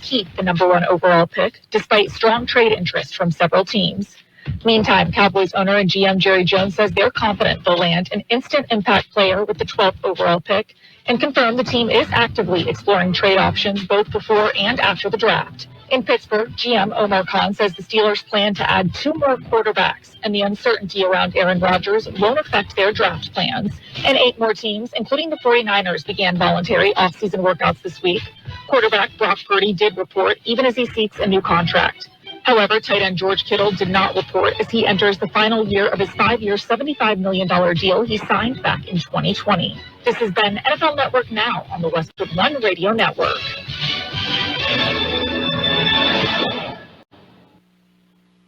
keep the #1 overall pick, despite strong trade interest from several teams. Meantime, Cowboys owner and GM Jerry Jones says they're confident they'll land an instant impact player with the 12th overall pick and confirmed the team is actively exploring trade options both before and after the draft. In Pittsburgh, GM Omar Khan says the Steelers plan to add 2 more quarterbacks, and the uncertainty around Aaron Rodgers won't affect their draft plans. And 8 more teams, including the 49ers, began voluntary offseason workouts this week. Quarterback Brock Purdy did report, even as he seeks a new contract. However, tight end George Kittle did not report as he enters the final year of his 5-year, $75 million deal he signed back in 2020. This has been NFL Network Now on the Westwood One Radio Network.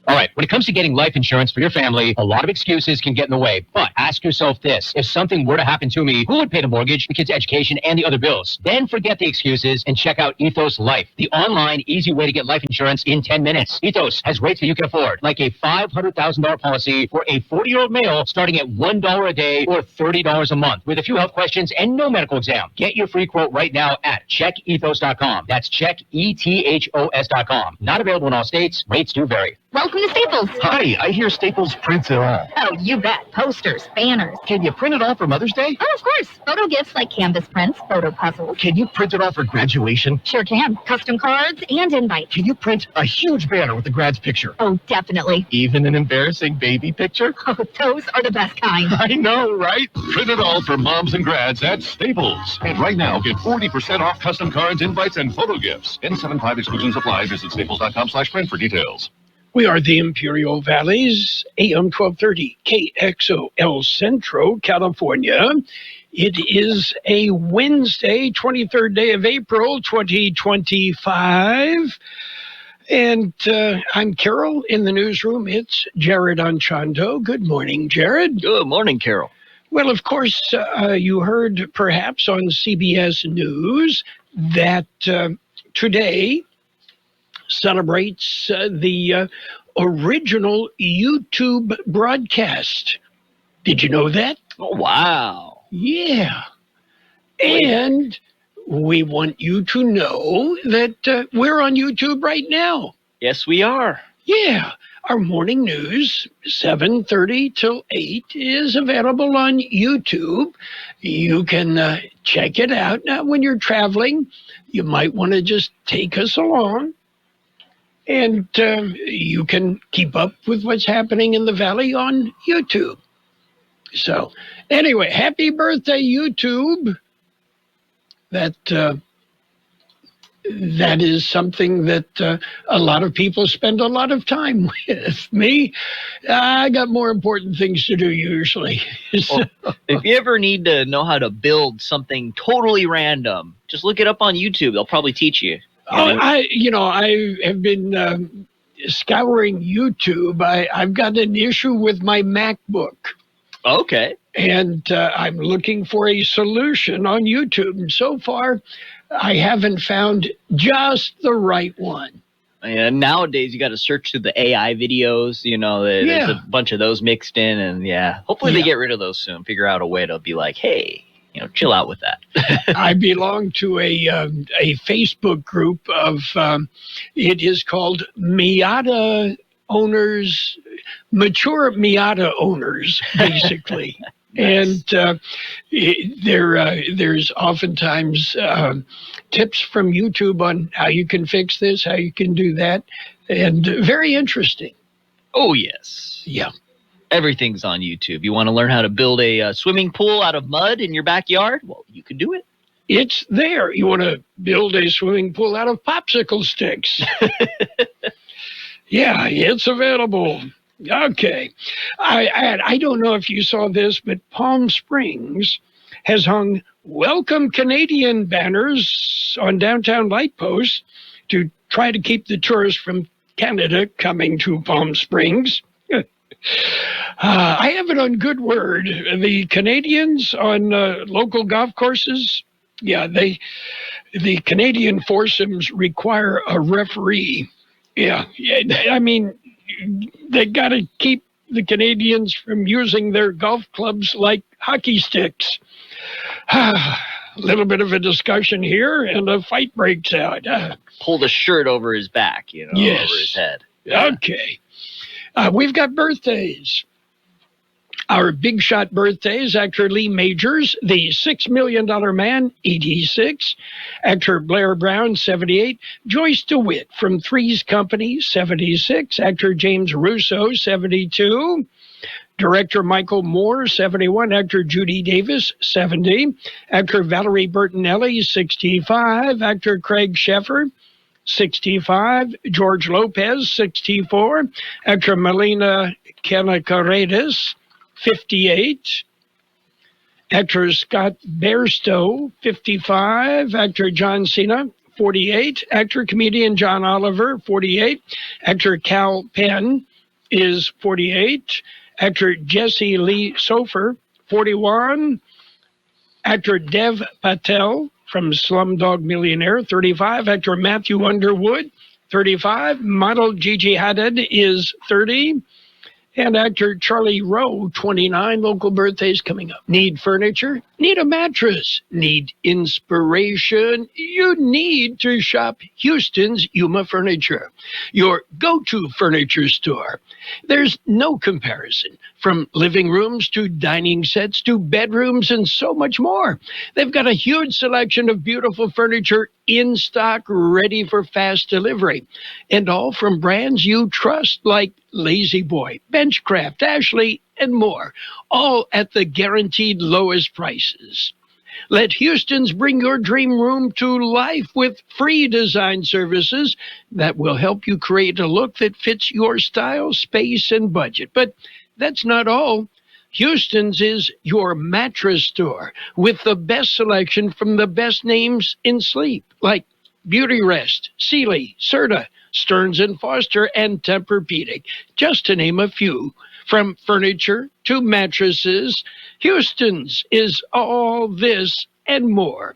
All right, when it comes to getting life insurance for your family, a lot of excuses can get in the way. But ask yourself this: if something were to happen to me, who would pay the mortgage, the kids' education, and the other bills? Then forget the excuses and check out Ethos Life, the online, easy way to get life insurance in 10 minutes. Ethos has rates that you can afford, like a $500,000 policy for a 40-year-old male starting at $1 a day or $30 a month, with a few health questions and no medical exam. Get your free quote right now at checkethos.com. That's checkethos.com. Not available in all states. Rates do vary. Welcome to Staples. Hi, I hear Staples prints it all. Oh, you bet. Posters, banners. Can you print it all for Mother's Day? Oh, of course. Photo gifts like canvas prints, photo puzzles. Can you print it all for graduation? Sure can. Custom cards and invites. Can you print a huge banner with the grad's picture? Oh, definitely. Even an embarrassing baby picture? Oh, those are the best kind. I know, right? Print it all for moms and grads at Staples. And right now, get 40% off custom cards, invites, and photo gifts. N75 exclusions apply. Visit staples.com/print for details. We are the Imperial Valley's AM 1230 KXO El Centro, California. It is a Wednesday, 23rd day of April, 2025. And I'm Carroll in the newsroom. It's Jared Anchondo. Good morning, Jared. Good morning, Carroll. Well, of course, you heard perhaps on CBS News that today celebrates the original YouTube broadcast. Did you know that? Oh, wow. Yeah. And we want you to know that we're on YouTube right now. Yes, we are. Yeah. Our morning news, 7:30 till 8, is available on YouTube. You can check it out. Now, when you're traveling, you might want to just take us along. And you can keep up with what's happening in the Valley on YouTube. So, anyway, happy birthday, YouTube. That is something that a lot of people spend a lot of time with. Me, I got more important things to do usually. So, well, if you ever need to know how to build something totally random, just look it up on YouTube. They'll probably teach you. I have been scouring YouTube. I've got an issue with my MacBook. Okay. And I'm looking for a solution on YouTube. And so far, I haven't found just the right one. And nowadays, you got to search through the AI videos. There's a bunch of those mixed in. And hopefully they get rid of those soon. Figure out a way to be like, hey, chill out with that. I belong to a Facebook group of, it is called Miata owners, mature Miata owners, basically. Nice. And there's oftentimes tips from YouTube on how you can fix this, how you can do that, and very interesting. Oh, yes. Yeah. Everything's on YouTube. You want to learn how to build a swimming pool out of mud in your backyard? Well, you can do it. It's there. You want to build a swimming pool out of popsicle sticks. Yeah, it's available. Okay. I don't know if you saw this, but Palm Springs has hung Welcome Canadian banners on downtown light posts to try to keep the tourists from Canada coming to Palm Springs. I have it on good word. The Canadians on local golf courses, the Canadian foursomes require a referee. Yeah, I mean, they got to keep the Canadians from using their golf clubs like hockey sticks. little bit of a discussion here, and a fight breaks out. Pulled a shirt over his back, Yes. over his head. Yeah. Okay. We've got birthdays. Our big shot birthdays: actor Lee Majors, the $6 Million Man, 86. Actor Blair Brown, 78. Joyce DeWitt from Three's Company, 76. Actor James Russo, 72. Director Michael Moore, 71. Actor Judy Davis, 70. Actor Valerie Bertinelli, 65. Actor Craig Sheffer, 65. George Lopez, 64. Actor Melina Canacaredes, 58. Actor Scott Bairstow, 55. Actor John Cena, 48. Actor comedian John Oliver, 48. Actor Cal Penn is 48. Actor Jesse Lee Sofer, 41. Actor Dev Patel from Slumdog Millionaire, 35. Actor Matthew Underwood, 35. Model Gigi Hadid is 30. And actor Charlie Rowe, 29. Local birthdays coming up. Need furniture? Need a mattress? Need inspiration? You need to shop Houston's Yuma Furniture, your go-to furniture store. There's no comparison, from living rooms to dining sets to bedrooms and so much more. They've got a huge selection of beautiful furniture in stock, ready for fast delivery, and all from brands you trust like Lazy Boy, Benchcraft, Ashley, and more, all at the guaranteed lowest prices. Let Houston's bring your dream room to life with free design services that will help you create a look that fits your style, space, and budget. But that's not all. Houston's is your mattress store with the best selection from the best names in sleep, like Beautyrest, Sealy, Serta, Stearns & Foster, and Tempur-Pedic, just to name a few. From furniture to mattresses, Houston's is all this and more.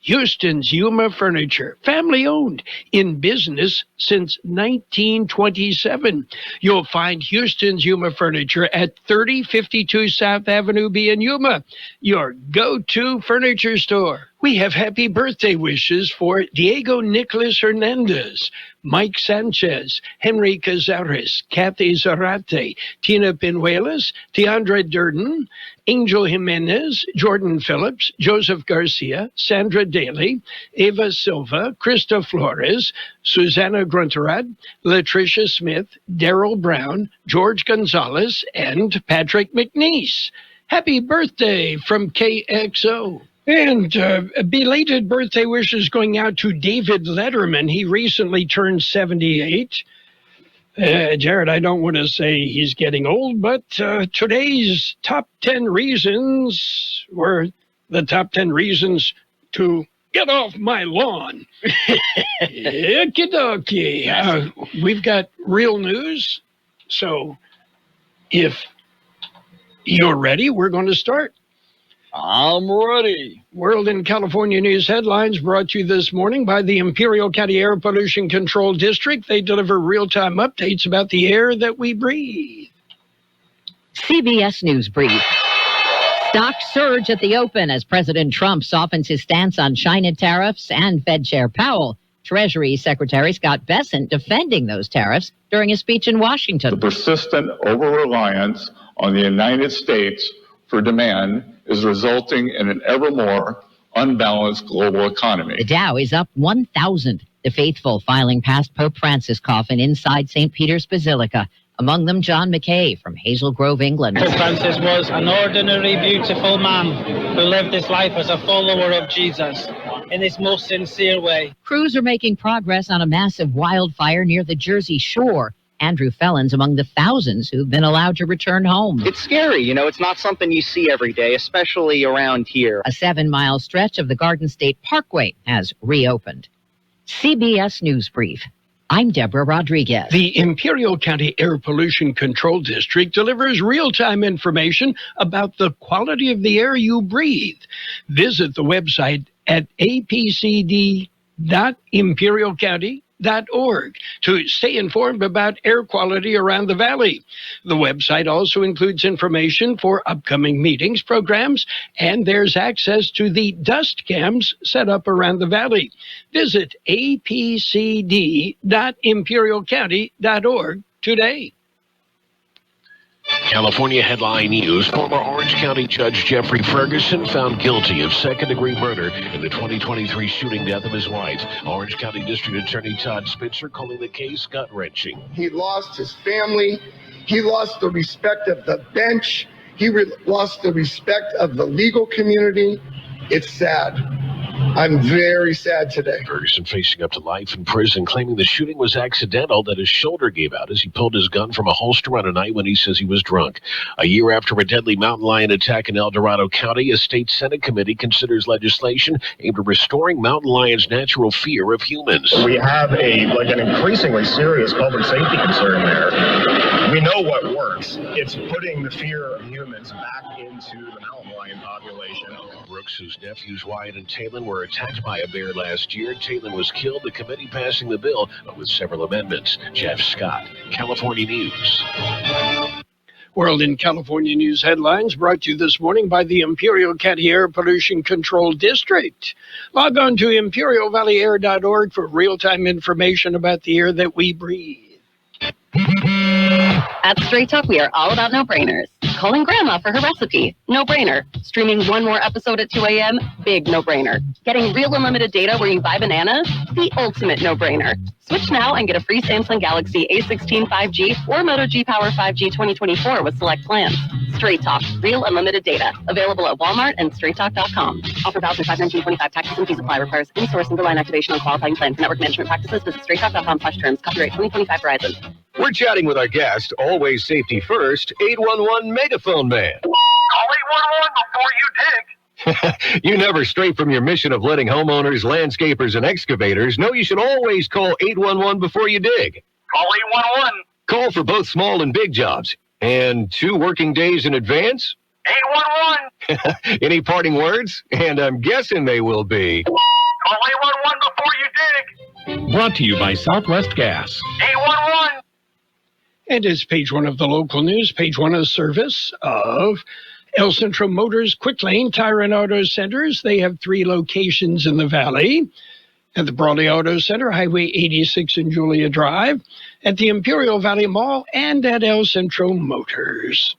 Houston's Yuma Furniture, family-owned, in business since 1927. You'll find Houston's Yuma Furniture at 3052 South Avenue B in Yuma, your go-to furniture store. We have happy birthday wishes for Diego Nicolas Hernandez, Mike Sanchez, Henry Cazares, Kathy Zarate, Tina Pinuelas, Tiandra Durden, Angel Jimenez, Jordan Phillips, Joseph Garcia, Sandra Daly, Eva Silva, Krista Flores, Susanna Grunterad, Latricia Smith, Daryl Brown, George Gonzalez, and Patrick McNeese. Happy birthday from KXO. And belated birthday wishes going out to David Letterman. He recently turned 78. Jared, I don't want to say he's getting old, but today's top 10 reasons were the top 10 reasons to get off my lawn. Okie dokie. We've got real news. So if you're ready, we're going to start. I'm ready. World and California news headlines brought to you this morning by the Imperial County Air Pollution Control District. They deliver real-time updates about the air that we breathe. CBS News Brief. Stocks surge at the open as President Trump softens his stance on China tariffs and Fed Chair Powell. Treasury Secretary Scott Bessent defending those tariffs during a speech in Washington. The persistent over-reliance on the United States for demand is resulting in an ever more unbalanced global economy. The Dow is up 1,000. The faithful filing past Pope Francis' coffin inside St. Peter's Basilica. Among them, John McKay from Hazel Grove, England. Pope Francis was an ordinary, beautiful man who lived his life as a follower of Jesus in his most sincere way. Crews are making progress on a massive wildfire near the Jersey Shore. Andrew Felon's among the thousands who've been allowed to return home. It's scary, it's not something you see every day, especially around here. A 7-mile stretch of the Garden State Parkway has reopened. CBS News Brief. I'm Deborah Rodriguez. The Imperial County Air Pollution Control District delivers real-time information about the quality of the air you breathe. Visit the website at apcd.imperialcounty.gov. to stay informed about air quality around the valley. The website also includes information for upcoming meetings, programs, and there's access to the dust cams set up around the valley. Visit apcd.imperialcounty.org today. California headline news. Former Orange County Judge Jeffrey Ferguson found guilty of second-degree murder in the 2023 shooting death of his wife. Orange County District Attorney Todd Spitzer calling the case gut-wrenching. He lost his family. He lost the respect of the bench. He lost the respect of the legal community. It's sad. I'm very sad today. Ferguson facing up to life in prison, claiming the shooting was accidental, that his shoulder gave out as he pulled his gun from a holster on a night when he says he was drunk. A year after a deadly mountain lion attack in El Dorado County, a state Senate committee considers legislation aimed at restoring mountain lions' natural fear of humans. We have an increasingly serious public safety concern there. We know what works. It's putting the fear of humans back into the mountain lion population. Brooks, whose nephews Wyatt and Talon were attacked by a bear last year. Talon was killed, the committee passing the bill with several amendments. Jeff Scott, California News. World in California News headlines brought to you this morning by the Imperial County Air Pollution Control District. Log on to imperialvalleyair.org for real-time information about the air that we breathe. At Straight Talk, we are all about no-brainers. Calling Grandma for her recipe, no-brainer. Streaming one more episode at 2 a.m., big no-brainer. Getting real unlimited data where you buy bananas, the ultimate no-brainer. Switch now and get a free Samsung Galaxy A16 5G or Moto G Power 5G 2024 with select plans. Straight Talk, real unlimited data. Available at Walmart and straighttalk.com. Offer valid through 5/19/25. Taxes and fees apply. Requires in-source single line activation on qualifying plan. For network management practices, visit straighttalk.com/terms. Copyright 2025 Verizon. We're chatting with our guest, always safety first, 811 Megaphone Man. Call 811 before you dig. You never stray from your mission of letting homeowners, landscapers, and excavators know you should always call 811 before you dig. Call 811. Call for both small and big jobs. And 2 working days in advance? 811. Any parting words? And I'm guessing they will be. Call 811 before you dig. Brought to you by Southwest Gas. 811. And it's page 1 of the local news, page 1 of the service of El Centro Motors Quick Lane Tire and Auto Centers. They have 3 locations in the valley. At the Brawley Auto Center, Highway 86 and Julia Drive, at the Imperial Valley Mall, and at El Centro Motors.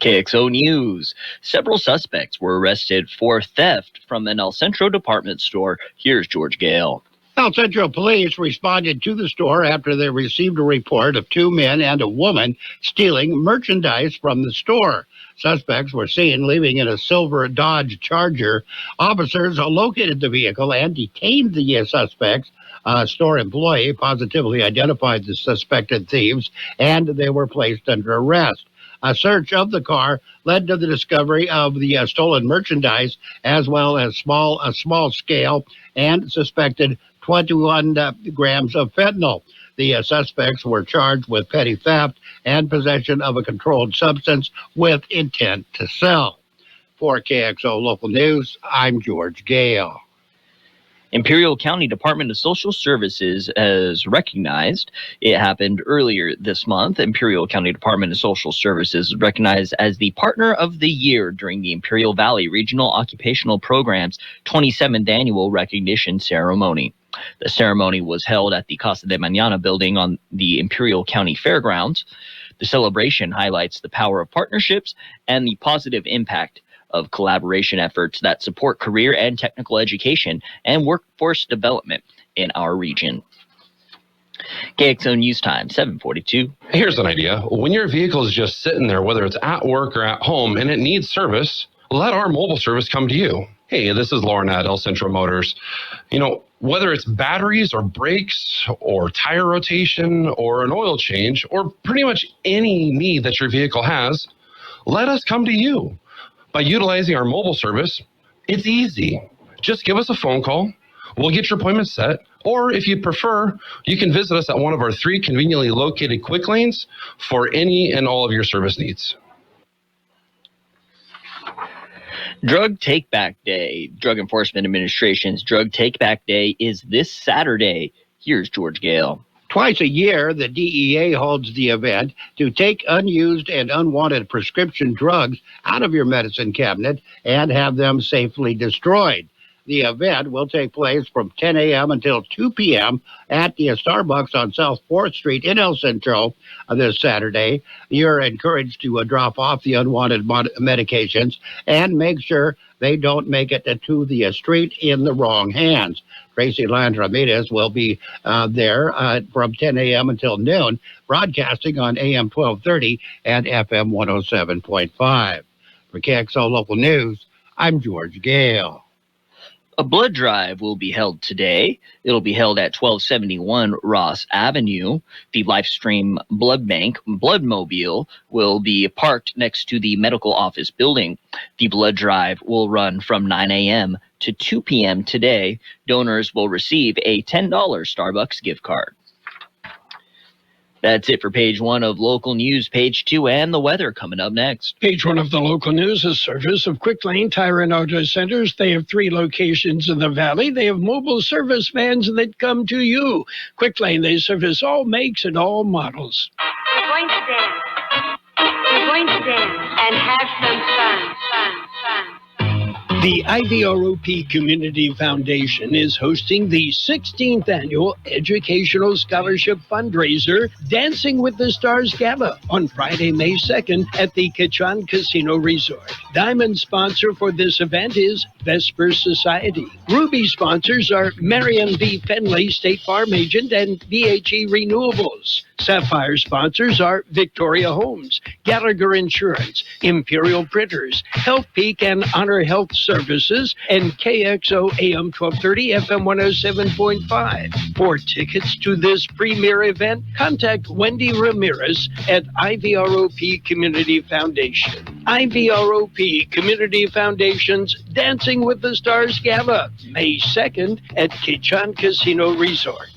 KXO News. Several suspects were arrested for theft from an El Centro department store. Here's George Gale. El Centro police responded to the store after they received a report of 2 men and a woman stealing merchandise from the store. Suspects were seen leaving in a silver Dodge Charger. Officers located the vehicle and detained the suspects. A store employee positively identified the suspected thieves, and they were placed under arrest. A search of the car led to the discovery of the stolen merchandise, as well as a small scale and suspected 21 grams of fentanyl. The suspects were charged with petty theft and possession of a controlled substance with intent to sell. For KXO Local News, I'm George Gale. Imperial County Department of Social Services has recognized, it happened earlier this month, Imperial County Department of Social Services is recognized as the Partner of the Year during the Imperial Valley Regional Occupational Program's 27th Annual Recognition Ceremony. The ceremony was held at the Casa de Mañana building on the Imperial County Fairgrounds. The celebration highlights the power of partnerships and the positive impact of collaboration efforts that support career and technical education and workforce development in our region. KXO News Time, 7:42. Here's an idea. When your vehicle is just sitting there, whether it's at work or at home, and it needs service, let our mobile service come to you. Hey, this is Lauren at El Centro Motors. Whether it's batteries or brakes or tire rotation or an oil change or pretty much any need that your vehicle has, let us come to you. By utilizing our mobile service, it's easy. Just give us a phone call. We'll get your appointment set. Or if you prefer, you can visit us at one of our 3 conveniently located quick lanes for any and all of your service needs. Drug Take Back Day. Drug Enforcement Administration's Drug Take Back Day is this Saturday. Here's George Gale. Twice a year, the DEA holds the event to take unused and unwanted prescription drugs out of your medicine cabinet and have them safely destroyed. The event will take place from 10 a.m. until 2 p.m. at the Starbucks on South 4th Street in El Centro this Saturday. You're encouraged to drop off the unwanted medications and make sure they don't make it to the street in the wrong hands. Tracy Land-Ramirez will be there from 10 a.m. until noon, broadcasting on AM 1230 and FM 107.5. For Kxo Local News, I'm George Gale. A blood drive will be held today. It'll be held at 1271 Ross Avenue. The Lifestream Blood Bank Bloodmobile will be parked next to the medical office building. The blood drive will run from 9 a.m. to 2 p.m. today. Donors will receive a $10 Starbucks gift card. That's it for page 1 of local news, page 2, and the weather coming up next. Page 1 of the local news is service of Quick Lane Tire and Auto Centers. They have 3 locations in the valley. They have mobile service vans that come to you. Quick Lane, they service all makes and all models. We're going to dance. We're going to dance and have some fun. The IVROP Community Foundation is hosting the 16th Annual Educational Scholarship Fundraiser, Dancing with the Stars Gala, on Friday, May 2nd at the Kxo Casino Resort. Diamond sponsor for this event is Vesper Society. Ruby sponsors are Marion V. Fenley, State Farm Agent, and BHE Renewables. Sapphire sponsors are Victoria Homes, Gallagher Insurance, Imperial Printers, Health Peak and Honor Health Services, and KXO AM 1230 FM 107.5. For tickets to this premier event, contact Wendy Ramirez at IVROP Community Foundation. IVROP Community Foundation's Dancing with the Stars Gala, May 2nd at Kxo Casino Resort.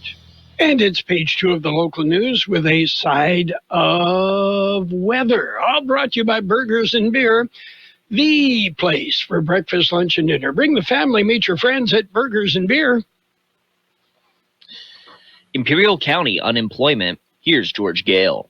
And it's page 2 of the local news with a side of weather. All brought to you by Burgers and Beer, the place for breakfast, lunch, and dinner. Bring the family, meet your friends at Burgers and Beer. Imperial County unemployment. Here's George Gale.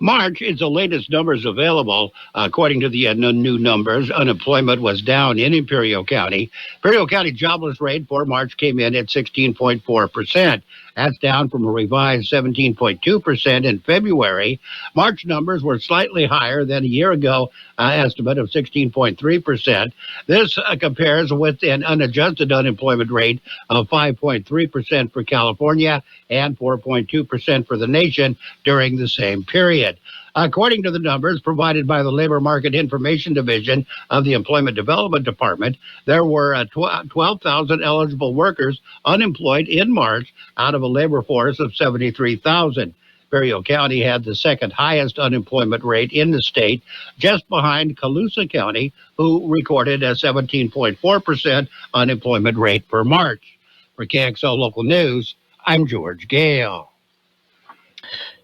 March is the latest numbers available. According to the new numbers, unemployment was down in Imperial County. Imperial County jobless rate for March came in at 16.4%. That's down from a revised 17.2% in February. March numbers were slightly higher than a year ago estimate of 16.3%. This compares with an unadjusted unemployment rate of 5.3% for California and 4.2% for the nation during the same period. According to the numbers provided by the Labor Market Information Division of the Employment Development Department, there were 12,000 eligible workers unemployed in March out of a labor force of 73,000. Imperial County had the second highest unemployment rate in the state, just behind Colusa County, who recorded a 17.4% unemployment rate for March. For KXO Local News, I'm George Gale.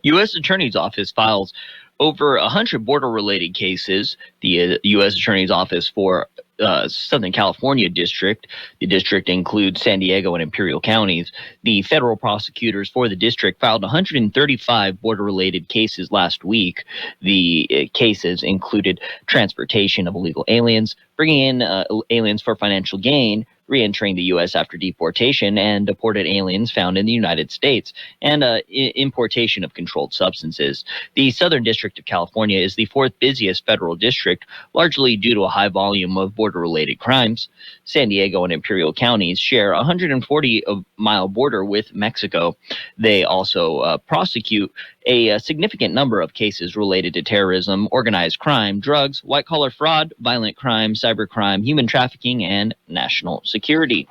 U.S. Attorney's Office files over 100 border-related cases. The U.S. Attorney's Office for Southern California District. The district includes San Diego and Imperial counties. The federal prosecutors for the district filed 135 border-related cases last week. The cases included transportation of illegal aliens, bringing in aliens for financial gain, re-entering the U.S. after deportation, and deported aliens found in the United States, and importation of controlled substances. The Southern District of California is the 4th busiest federal district, largely due to a high volume of border-related crimes. San Diego and Imperial counties share a 140-mile border with Mexico. They also prosecute a significant number of cases related to terrorism, organized crime, drugs, white-collar fraud, violent crime, cybercrime, human trafficking, and national security.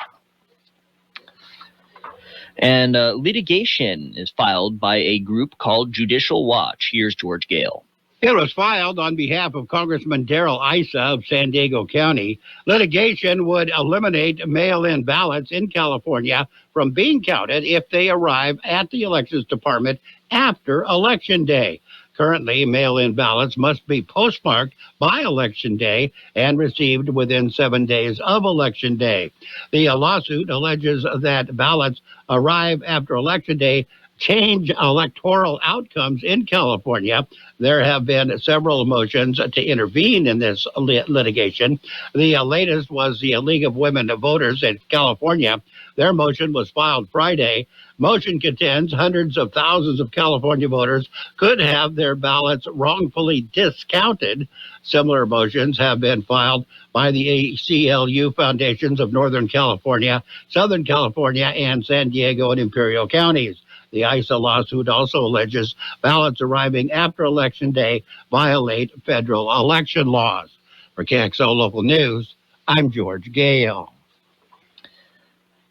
And litigation is filed by a group called Judicial Watch. Here's George Gale. It was filed on behalf of Congressman Darrell Issa of San Diego County. Litigation would eliminate mail-in ballots in California from being counted if they arrive at the Elections Department after Election Day. Currently, mail-in ballots must be postmarked by Election Day and received within 7 days of Election Day. The lawsuit alleges that ballots arrive after Election Day change electoral outcomes in California. There have been several motions to intervene in this litigation. The latest was the League of Women Voters in California. Their motion was filed Friday. Motion contends hundreds of thousands of California voters could have their ballots wrongfully discounted. Similar motions have been filed by the ACLU foundations of Northern California, Southern California, and San Diego and Imperial counties. The ISA lawsuit also alleges ballots arriving after Election Day violate federal election laws. For KXO Local News, I'm George Gale.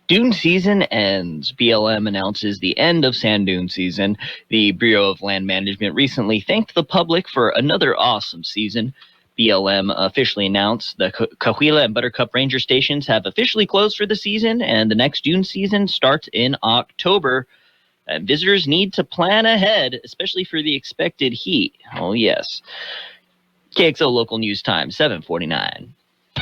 Dune season ends. BLM announces the end of sand dune season. The Bureau of Land Management recently thanked the public for another awesome season. BLM officially announced the Cahuilla and Buttercup Ranger stations have officially closed for the season, and the next Dune season starts in October. And visitors need to plan ahead, especially for the expected heat. Oh, yes. KXO Local News Time, 7:49.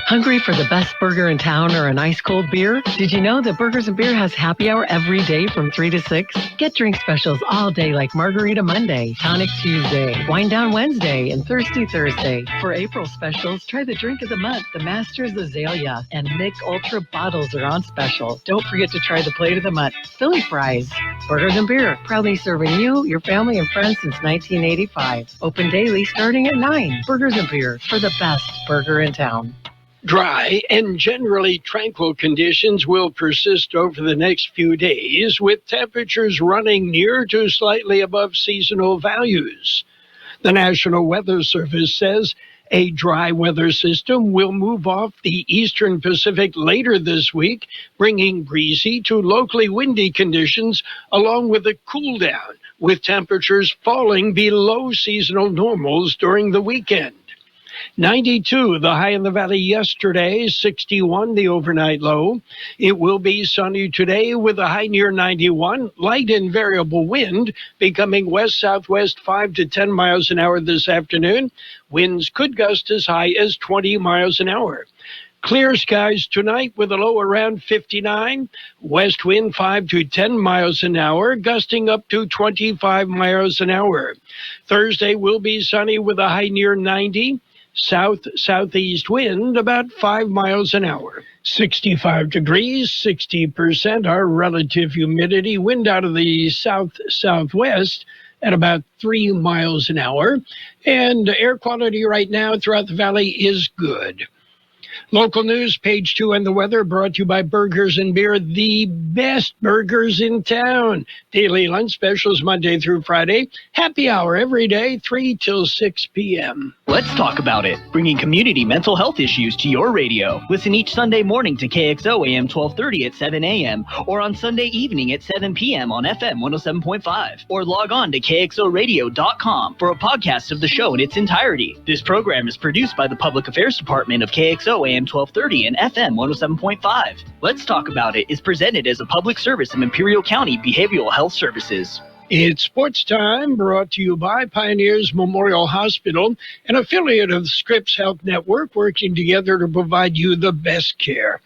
Hungry for the best burger in town or an ice-cold beer? Did you know that Burgers & Beer has happy hour every day from 3 to 6? Get drink specials all day like Margarita Monday, Tonic Tuesday, Wine Down Wednesday, and Thirsty Thursday. For April specials, try the drink of the month, the Masters Azalea, and Mick Ultra bottles are on special. Don't forget to try the plate of the month, Philly Fries. Burgers & Beer, proudly serving you, your family, and friends since 1985. Open daily starting at 9. Burgers & Beer, for the best burger in town. Dry and generally tranquil conditions will persist over the next few days, with temperatures running near to slightly above seasonal values. The National Weather Service says a dry weather system will move off the eastern Pacific later this week, bringing breezy to locally windy conditions along with a cool down, with temperatures falling below seasonal normals during the weekend. 92, the high in the valley yesterday, 61, the overnight low. It will be sunny today with a high near 91, light and variable wind becoming west-southwest 5 to 10 miles an hour this afternoon. Winds could gust as high as 20 miles an hour. Clear skies tonight with a low around 59, west wind 5 to 10 miles an hour, gusting up to 25 miles an hour. Thursday will be sunny with a high near 90. South-southeast wind about 5 miles an hour. 65 degrees, 60% our relative humidity, wind out of the south-southwest at about 3 miles an hour. And air quality right now throughout the valley is good. Local news, page 2, and the weather brought to you by Burgers & Beer, the best burgers in town. Daily lunch specials Monday through Friday. Happy hour every day, 3 till 6 p.m. Let's talk about it. Bringing community mental health issues to your radio. Listen each Sunday morning to KXO AM 1230 at 7 a.m. or on Sunday evening at 7 p.m. on FM 107.5. Or log on to KXORadio.com for a podcast of the show in its entirety. This program is produced by the Public Affairs Department of KXO AM 1230 and FM 107.5. Let's Talk About It is presented as a public service of Imperial County Behavioral Health Services. It's sports time, brought to you by Pioneers Memorial Hospital, an affiliate of the Scripps Health Network, working together to provide you the best care.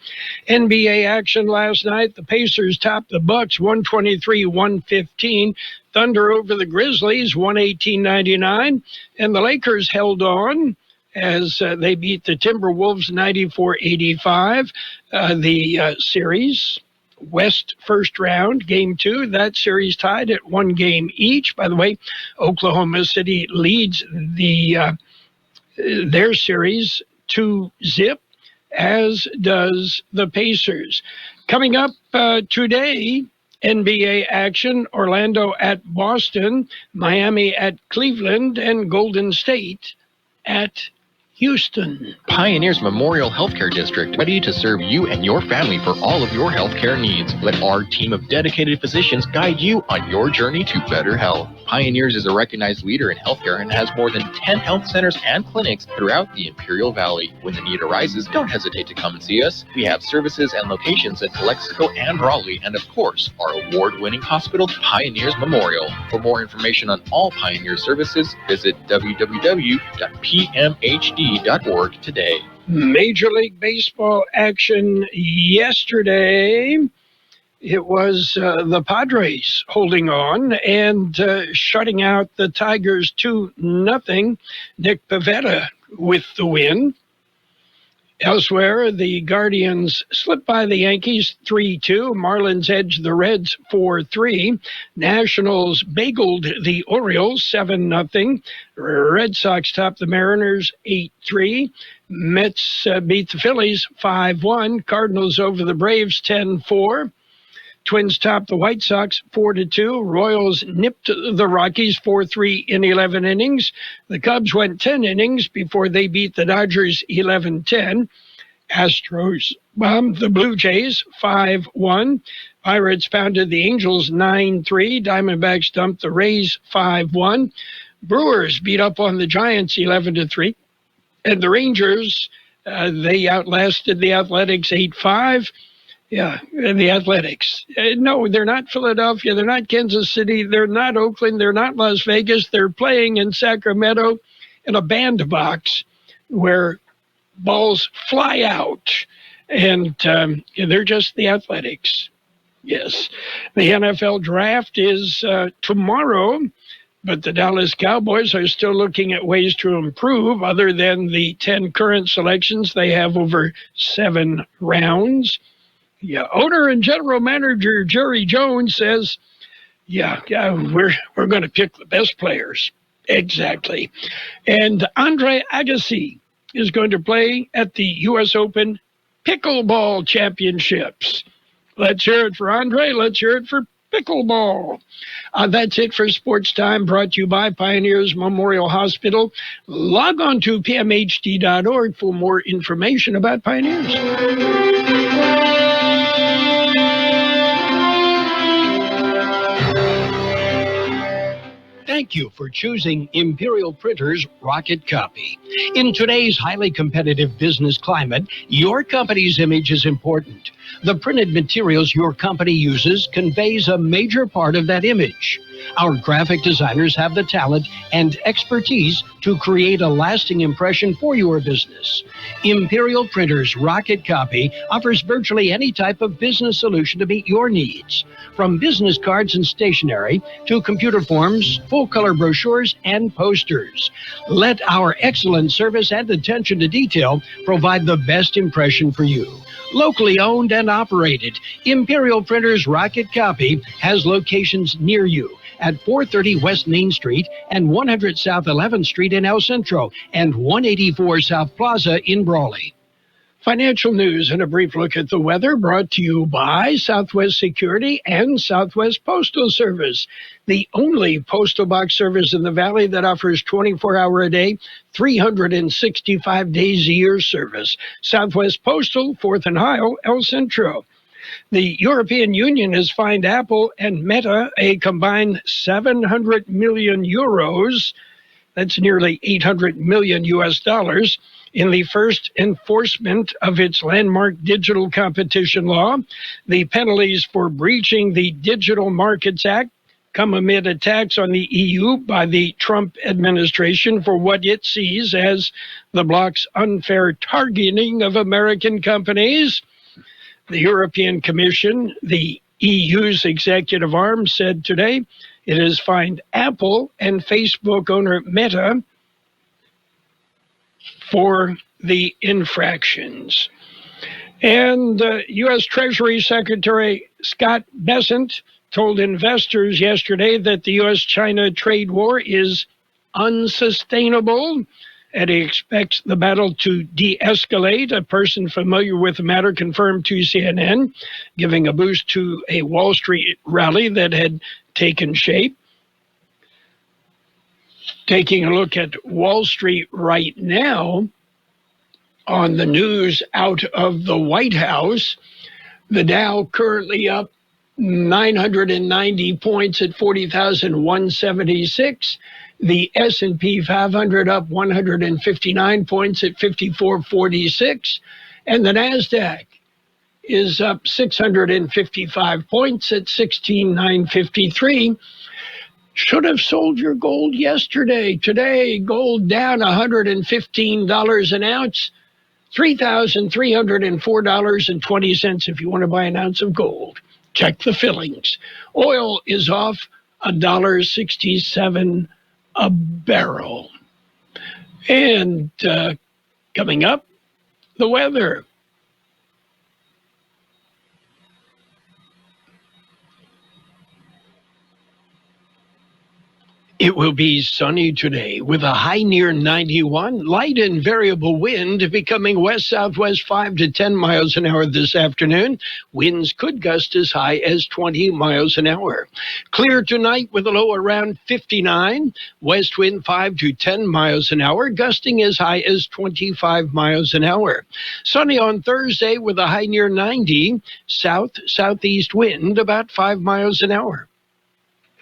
NBA action last night. The Pacers topped the Bucks 123-115. Thunder over the Grizzlies 118-99. And the Lakers held on as they beat the Timberwolves 94-85. The series, West first round, game 2, that series tied at 1 game each. By the way, Oklahoma City leads their series 2-0, as does the Pacers. Coming up today, NBA action, Orlando at Boston, Miami at Cleveland, and Golden State at Houston. Pioneers Memorial Healthcare District, ready to serve you and your family for all of your healthcare needs. Let our team of dedicated physicians guide you on your journey to better health. Pioneers is a recognized leader in healthcare and has more than 10 health centers and clinics throughout the Imperial Valley. When the need arises, don't hesitate to come and see us. We have services and locations at Calexico and Raleigh, and of course, our award-winning hospital, Pioneers Memorial. For more information on all Pioneer services, visit www.pmhd.org today. Major League Baseball action yesterday. It was the Padres holding on and shutting out the Tigers 2-0. Nick Pivetta with the win. Elsewhere, the Guardians slipped by the Yankees 3-2. Marlins edged the Reds 4-3. Nationals bageled the Orioles 7-0. Red Sox topped the Mariners 8-3. Mets beat the Phillies 5-1. Cardinals over the Braves 10-4. Twins topped the White Sox 4-2. Royals nipped the Rockies 4-3 in 11 innings. The Cubs went 10 innings before they beat the Dodgers 11-10. Astros bombed the Blue Jays 5-1. Pirates pounded the Angels 9-3. Diamondbacks dumped the Rays 5-1. Brewers beat up on the Giants 11-3. And the Rangers, they outlasted the Athletics 8-5. Yeah, and the Athletics. No, they're not Philadelphia. They're not Kansas City. They're not Oakland. They're not Las Vegas. They're playing in Sacramento in a bandbox where balls fly out. And they're just the Athletics. Yes. The NFL draft is tomorrow, but the Dallas Cowboys are still looking at ways to improve. Other than the 10 current selections, they have over 7 rounds. Yeah, owner and general manager Jerry Jones says, we're going to pick the best players. Exactly. And Andre Agassi is going to play at the U.S. Open Pickleball Championships. Let's hear it for Andre. Let's hear it for pickleball. That's it for Sports Time, brought to you by Pioneers Memorial Hospital. Log on to pmhd.org for more information about Pioneers. Thank you for choosing Imperial Printers Rocket Copy. In today's highly competitive business climate, your company's image is important. The printed materials your company uses conveys a major part of that image. Our graphic designers have the talent and expertise to create a lasting impression for your business. Imperial Printers Rocket Copy offers virtually any type of business solution to meet your needs, from business cards and stationery to computer forms, full-color brochures, and posters. Let our excellent service and attention to detail provide the best impression for you. Locally owned and operated, Imperial Printers Rocket Copy has locations near you at 430 West Main Street and 100 South 11th Street in El Centro and 184 South Plaza in Brawley. Financial news and a brief look at the weather brought to you by Southwest Security and Southwest Postal Service, the only postal box service in the Valley that offers 24-hour-a-day, 365 days a year service. Southwest Postal, 4th and Heil, El Centro. The European Union has fined Apple and Meta a combined 700 million euros. That's nearly 800 million US dollars. In the first enforcement of its landmark digital competition law. The penalties for breaching the Digital Markets Act come amid attacks on the EU by the Trump administration for what it sees as the bloc's unfair targeting of American companies. The European Commission, the EU's executive arm, said today it has fined Apple and Facebook owner Meta for the infractions. And U.S. Treasury Secretary Scott Bessent told investors yesterday that the U.S.-China trade war is unsustainable, and he expects the battle to de-escalate. A person familiar with the matter confirmed to CNN, giving a boost to a Wall Street rally that had taken shape. Taking a look at Wall Street right now, on the news out of the White House, the Dow currently up 990 points at 40,176. The S&P 500 up 159 points at 5446. And the NASDAQ is up 655 points at 16,953. Should have sold your gold yesterday. Today, gold down $115 an ounce, $3,304.20 if you want to buy an ounce of gold. Check the fillings. Oil is off $1.67 a barrel. And coming up, the weather. It will be sunny today with a high near 91, light and variable wind becoming west-southwest 5 to 10 miles an hour this afternoon. Winds could gust as high as 20 miles an hour. Clear tonight with a low around 59, west wind 5 to 10 miles an hour, gusting as high as 25 miles an hour. Sunny on Thursday with a high near 90, south-southeast wind about 5 miles an hour.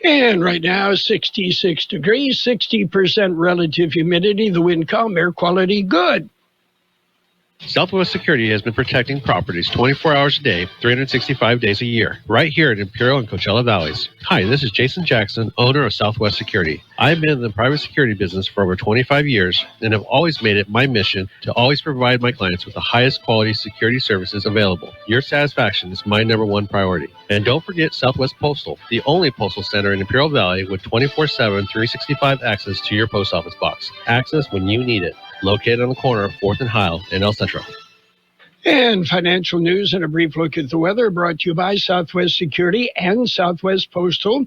And right now, 66 degrees, 60% relative humidity, the wind calm, air quality good. Southwest Security has been protecting properties 24 hours a day, 365 days a year, right here in Imperial and Coachella Valleys. Hi, this is Jason Jackson, owner of Southwest Security. I've been in the private security business for over 25 years and have always made it my mission to always provide my clients with the highest quality security services available. Your satisfaction is my number one priority. And don't forget Southwest Postal, the only postal center in Imperial Valley with 24/7, 365 access to your post office box. Access when you need it. Located on the corner of 4th and Heil in El Centro. And financial news and a brief look at the weather brought to you by Southwest Security and Southwest Postal.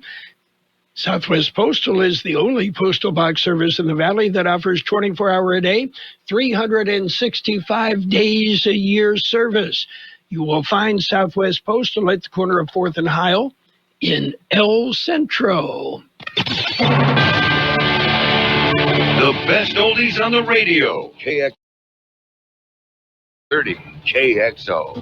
Southwest Postal is the only postal box service in the Valley that offers 24-hour a day, 365 days a year service. You will find Southwest Postal at the corner of 4th and Heil in El Centro. The best oldies on the radio. KX 30 KXO.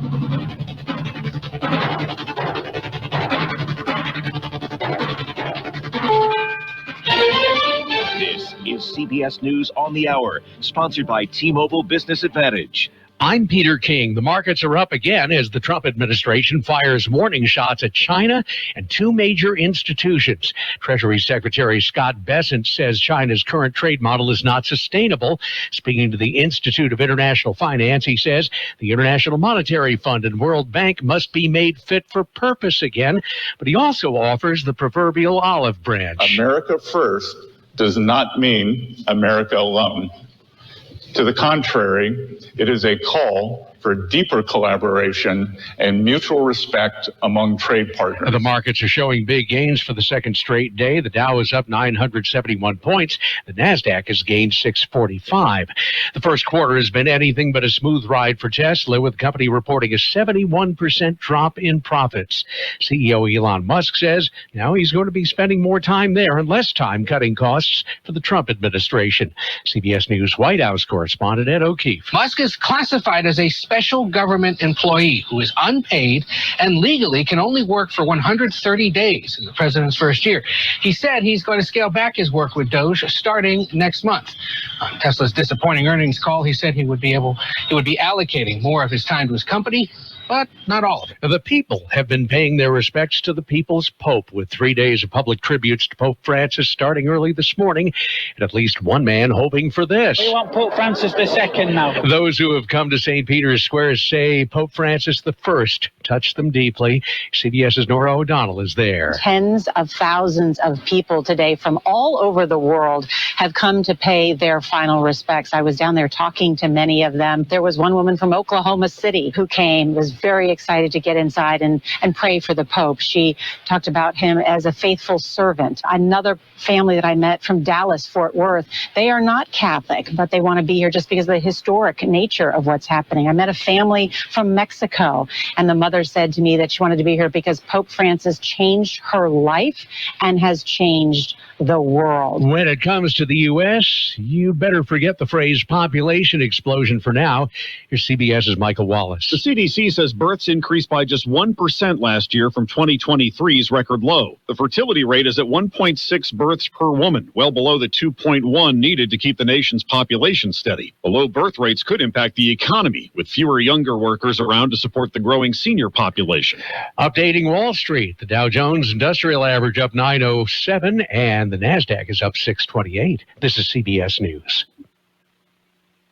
This is CBS News on the Hour, sponsored by T-Mobile Business Advantage. I'm Peter King. The markets are up again as the Trump administration fires warning shots at China and two major institutions. Treasury Secretary Scott Bessent says China's current trade model is not sustainable. Speaking to the Institute of International Finance, he says the International Monetary Fund and World Bank must be made fit for purpose again. But he also offers the proverbial olive branch. America first does not mean America alone. To the contrary, it is a call for deeper collaboration and mutual respect among trade partners. The markets are showing big gains for the second straight day. The Dow is up 971 points. The NASDAQ has gained 645. The first quarter has been anything but a smooth ride for Tesla, with the company reporting a 71% drop in profits. CEO Elon Musk says now he's going to be spending more time there and less time cutting costs for the Trump administration. CBS News White House correspondent Ed O'Keefe. Musk is classified as a special government employee who is unpaid and legally can only work for 130 days in the president's first year. He said he's going to scale back his work with Doge starting next month. On Tesla's disappointing earnings call, he said he would be allocating more of his time to his company, but not all of it. The people have been paying their respects to the people's Pope, with 3 days of public tributes to Pope Francis starting early this morning, and at least one man hoping for this. We want Pope Francis II now. Those who have come to St. Peter's Square say Pope Francis I touched them deeply. CBS's Nora O'Donnell is there. Tens of thousands of people today from all over the world have come to pay their final respects. I was down there talking to many of them. There was one woman from Oklahoma City who came, was very excited to get inside and pray for the Pope. She talked about him as a faithful servant. Another family that I met from Dallas, Fort Worth, they are not Catholic, but they want to be here just because of the historic nature of what's happening. I met a family from Mexico, and the mother mother said to me that she wanted to be here because Pope Francis changed her life and has changed the world. When it comes to the U.S., you better forget the phrase population explosion for now. Here's CBS's Michael Wallace. The CDC says births increased by just 1% last year from 2023's record low. The fertility rate is at 1.6 births per woman, well below the 2.1 needed to keep the nation's population steady. The low birth rates could impact the economy, with fewer younger workers around to support the growing senior population. Updating Wall Street, the Dow Jones Industrial Average up 907 and the NASDAQ is up 628. This is CBS News.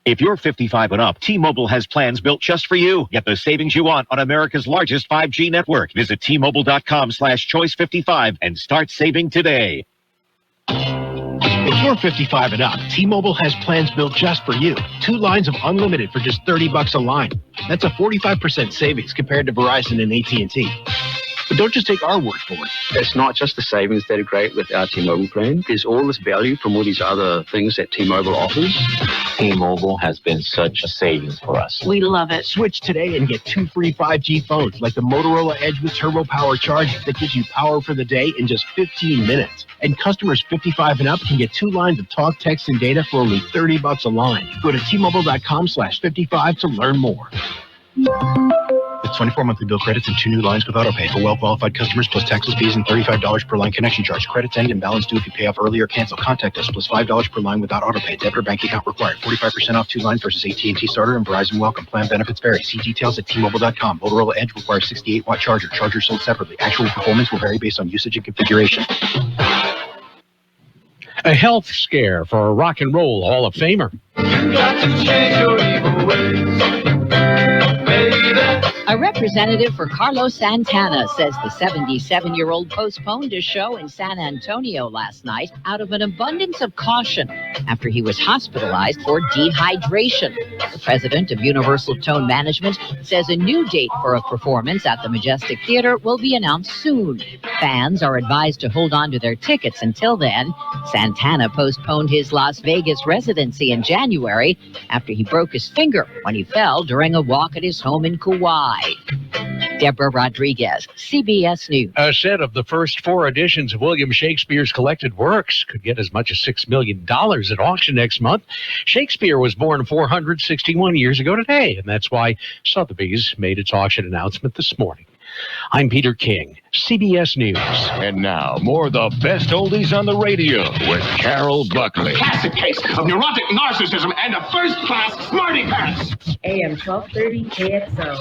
If you're 55 and up, T-Mobile has plans built just for you. Get the savings you want on America's largest 5G network. Visit T-Mobile.com/choice55 and start saving today. If you're 55 and up, T-Mobile has plans built just for you. 2 lines of unlimited for just $30 a line. That's a 45% savings compared to Verizon and AT&T. But don't just take our word for it. It's not just the savings that are great with our T-Mobile plan. There's all this value from all these other things that T-Mobile offers. T-Mobile has been such a savings for us. We love it. Switch today and get 2 free 5G phones like the Motorola Edge with turbo power charging that gives you power for the day in just 15 minutes. And customers 55 and up can get 2 lines of talk, text, and data for only $30 a line. Go to T-Mobile.com/55 to learn more. With 24 monthly bill credits and 2 new lines with autopay for well-qualified customers, plus taxes, fees, and $35 per line connection charge. Credits end and balance due if you pay off early or cancel. Contact us, plus $5 per line without autopay. Debit or bank account required. 45% off 2 lines versus AT&T Starter and Verizon Welcome. Plan benefits vary. See details at T-Mobile.com. Motorola Edge requires 68-watt charger. Charger sold separately. Actual performance will vary based on usage and configuration. A health scare for a rock and roll Hall of Famer. You got to change your evil ways. A representative for Carlos Santana says the 77-year-old postponed a show in San Antonio last night out of an abundance of caution after he was hospitalized for dehydration. The president of Universal Tone Management says a new date for a performance at the Majestic Theater will be announced soon. Fans are advised to hold on to their tickets until then. Santana postponed his Las Vegas residency in January after he broke his finger when he fell during a walk at his home in Kauai. Deborah Rodriguez, CBS News. A set of the first 4 editions of William Shakespeare's collected works could get as much as $6 million at auction next month. Shakespeare was born 461 years ago today, and that's why Sotheby's made its auction announcement this morning. I'm Peter King, CBS News. And now, more of the best oldies on the radio with Carroll Buckley. Classic case of neurotic narcissism and a first-class smarty pants. AM 1230 KXO.